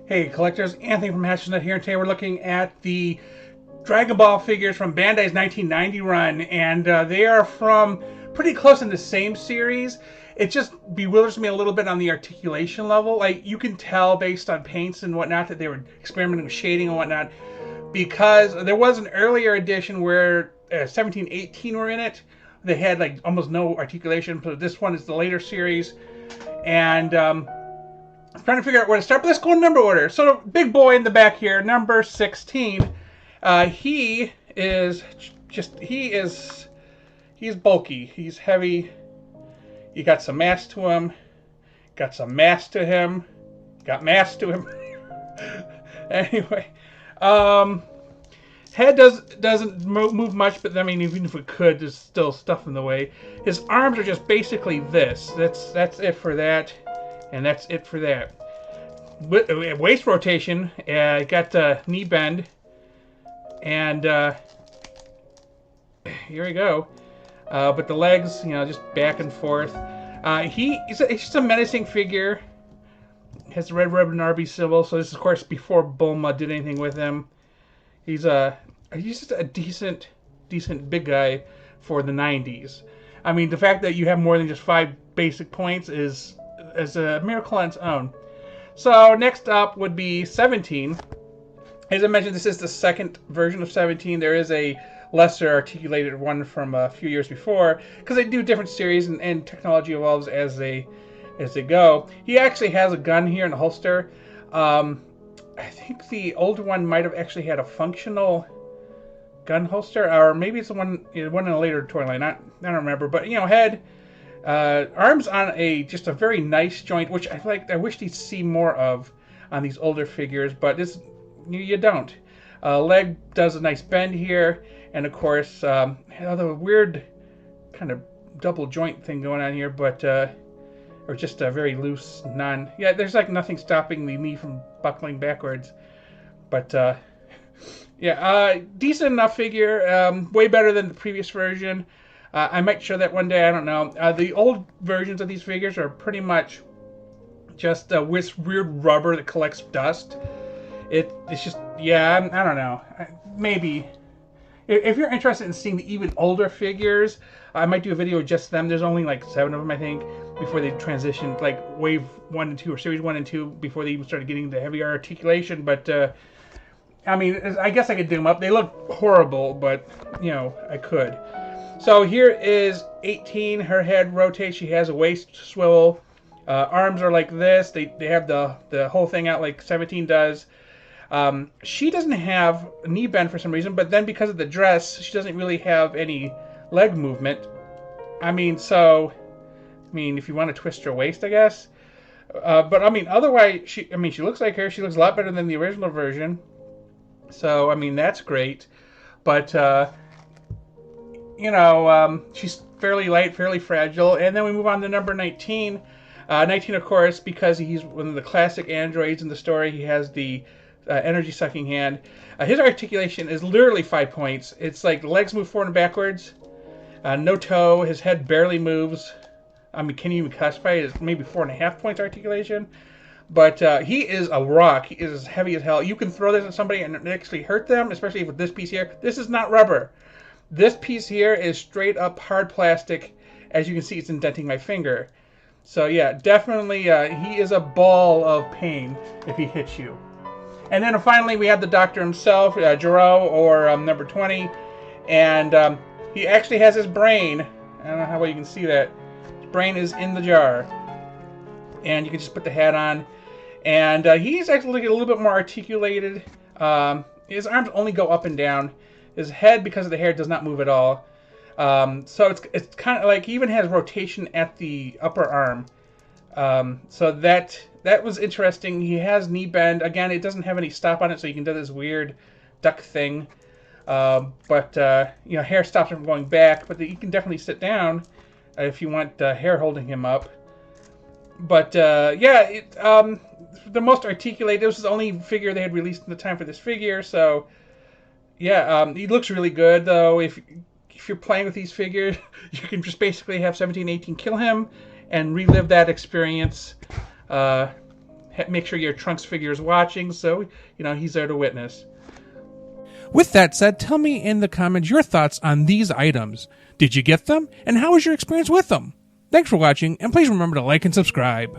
Hey collectors, Anthony from HNE here, and today we're looking at the Dragon Ball figures from Bandai's 1990 run, and they are from pretty close in the same series. It just bewilders me a little bit on the articulation level. Like, you can tell based on paints and whatnot that they were experimenting with shading and whatnot, because there was an earlier edition where 17, 18 were in it. They had like almost no articulation, but this one is the later series, and I'm trying to figure out where to start, but let's go in number order. So, big boy in the back here, number 16. He is he's bulky. He's heavy. You got some mass to him. Got some mass to him. Got mass to him. Anyway, head doesn't move much, but I mean, even if it could, there's still stuff in the way. His arms are just basically this. That's it for that. And that's it for that. Waist rotation, got knee bend, and here we go. But the legs, just back and forth. He's just a menacing figure. Has the red ribbon RB symbol, so this is of course before Bulma did anything with him. He's just a decent big guy for the 90s. I mean, the fact that you have more than just 5 basic points is a miracle on its own. So next up would be 17. As I mentioned, this is the second version of 17. There is a lesser articulated one from a few years before, because they do different series and technology evolves as they go. He actually has a gun here in the holster. I think the older one might have actually had a functional gun holster, or maybe it's the one in a later toy line. I don't remember, but head. Arms on just a very nice joint, which I wish you'd see more of on these older figures, but you don't. Leg does a nice bend here, and of course, the weird kind of double joint thing going on here, but or just a very loose there's like nothing stopping the knee from buckling backwards, but decent enough figure, way better than the previous version. I might show that one day, I don't know. The old versions of these figures are pretty much just with weird rubber that collects dust. It's just, I don't know. Maybe. If you're interested in seeing the even older figures, I might do a video of just them. There's only like 7 of them, I think, before they transitioned, like Wave 1 and 2, or Series 1 and 2, before they even started getting the heavier articulation. But, I mean, I guess I could do them up. They look horrible, but, I could. So here is 18. Her head rotates. She has a waist swivel. Arms are like this. They have the whole thing out like 17 does. She doesn't have a knee bend for some reason, but then because of the dress, she doesn't really have any leg movement. I mean, if you want to twist her waist, I guess. But I mean, otherwise, she looks like her. She looks a lot better than the original version. So I mean, that's great. But she's fairly light, fairly fragile. And then we move on to number 19. 19, of course, because he's one of the classic androids in the story. He has the energy-sucking hand. His articulation is literally 5 points. It's like legs move forward and backwards. No toe. His head barely moves. I mean, can you even classify it as maybe 4.5 points articulation? But he is a rock. He is as heavy as hell. You can throw this at somebody and it actually hurt them, especially with this piece here. This is not rubber. This piece here is straight up hard plastic. As you can see, it's indenting my finger. So yeah, definitely he is a ball of pain if he hits you. And then finally we have the Doctor himself, Gero, or number 20. And he actually has his brain. I don't know how well you can see that. His brain is in the jar. And you can just put the hat on. And he's actually a little bit more articulated. His arms only go up and down. His head, because of the hair, does not move at all. So it's kind of like he even has rotation at the upper arm. So that was interesting. He has knee bend. Again, it doesn't have any stop on it, so you can do this weird duck thing. But hair stops him from going back. But you can definitely sit down if you want hair holding him up. But the most articulated. This was the only figure they had released in the time for this figure. So yeah, he looks really good though. If you're playing with these figures, you can just basically have 17, 18 kill him and relive that experience. make sure your Trunks figure is watching, so he's there to witness. With that said, tell me in the comments your thoughts on these items. Did you get them? And how was your experience with them? Thanks for watching, and please remember to like and subscribe.